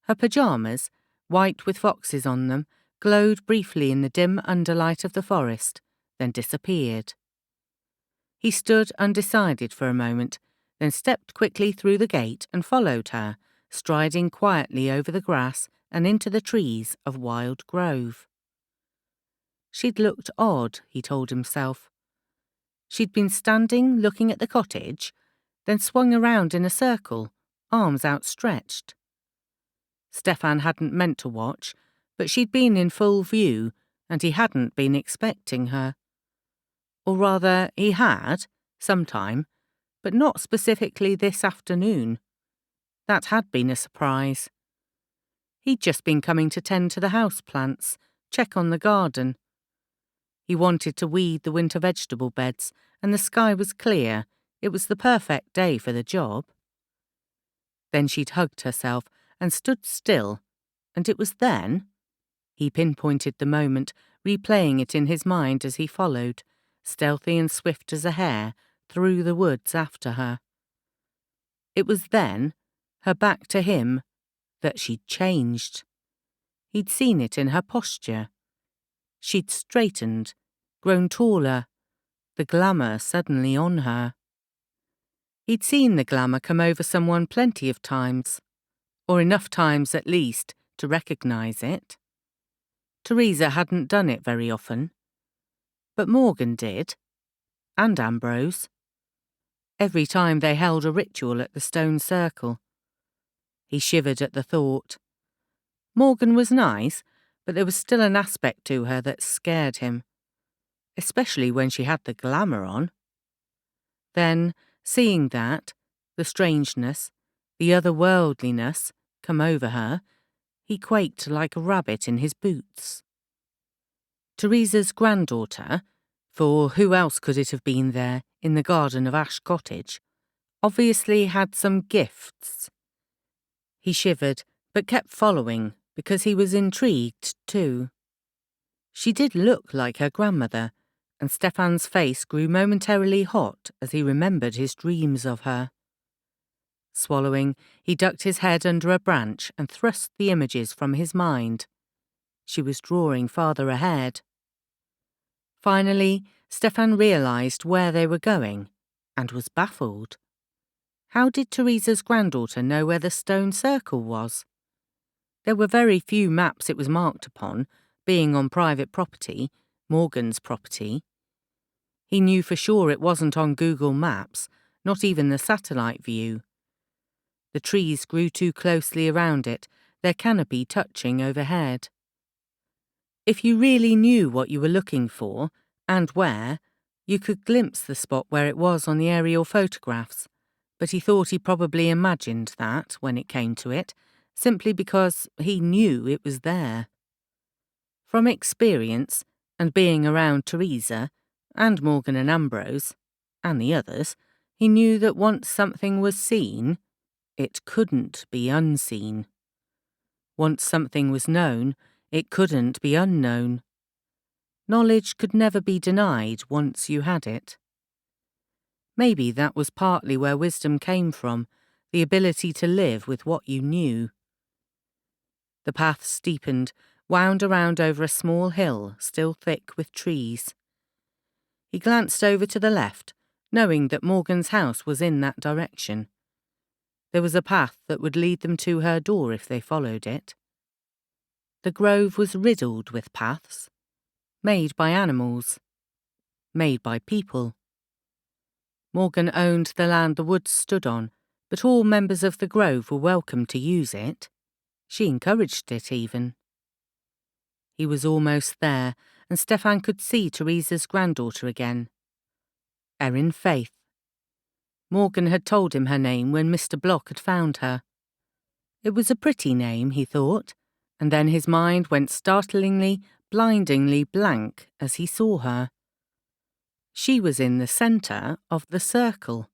Her pyjamas, white with foxes on them, glowed briefly in the dim underlight of the forest, then disappeared. He stood undecided for a moment, then stepped quickly through the gate and followed her, striding quietly over the grass and into the trees of Wilde Grove. She'd looked odd, he told himself. She'd been standing looking at the cottage, then swung around in a circle, arms outstretched. Stefan hadn't meant to watch, but she'd been in full view, and he hadn't been expecting her. Or rather, he had, sometime, but not specifically this afternoon. That had been a surprise. He'd just been coming to tend to the house plants, check on the garden. He wanted to weed the winter vegetable beds, and the sky was clear. It was the perfect day for the job. Then she'd hugged herself and stood still, and it was then. He pinpointed the moment, replaying it in his mind as he followed, stealthy and swift as a hare, through the woods after her. It was then, her back to him, that she'd changed. He'd seen it in her posture. She'd straightened, grown taller, the glamour suddenly on her. He'd seen the glamour come over someone plenty of times, or enough times at least to recognise it. Teresa hadn't done it very often, but Morgan did, and Ambrose. Every time they held a ritual at the stone circle. He shivered at the thought. Morgan was nice, but there was still an aspect to her that scared him, especially when she had the glamour on. Then, seeing that, the strangeness, the otherworldliness, come over her, he quaked like a rabbit in his boots. Teresa's granddaughter, for who else could it have been there in the garden of Ash Cottage, obviously had some gifts. He shivered, but kept following, because he was intrigued too. She did look like her grandmother, and Stefan's face grew momentarily hot as he remembered his dreams of her. Swallowing, he ducked his head under a branch and thrust the images from his mind. She was drawing farther ahead. Finally, Stefan realised where they were going, and was baffled. How did Teresa's granddaughter know where the stone circle was? There were very few maps it was marked upon, being on private property, Morgan's property. He knew for sure it wasn't on Google Maps, not even the satellite view. The trees grew too closely around it, their canopy touching overhead. If you really knew what you were looking for, and where, you could glimpse the spot where it was on the aerial photographs, but he thought he probably imagined that when it came to it, simply because he knew it was there. From experience, and being around Teresa, and Morgan and Ambrose, and the others, he knew that once something was seen, it couldn't be unseen. Once something was known, it couldn't be unknown. Knowledge could never be denied once you had it. Maybe that was partly where wisdom came from, the ability to live with what you knew. The path steepened, wound around over a small hill still thick with trees. He glanced over to the left, knowing that Morgan's house was in that direction. There was a path that would lead them to her door if they followed it. The grove was riddled with paths, made by animals, made by people. Morgan owned the land the woods stood on, but all members of the grove were welcome to use it. She encouraged it even. He was almost there, and Stefan could see Teresa's granddaughter again. Erin Faith. Morgan had told him her name when Mr. Block had found her. It was a pretty name, he thought, and then his mind went startlingly, blindingly blank as he saw her. She was in the centre of the circle.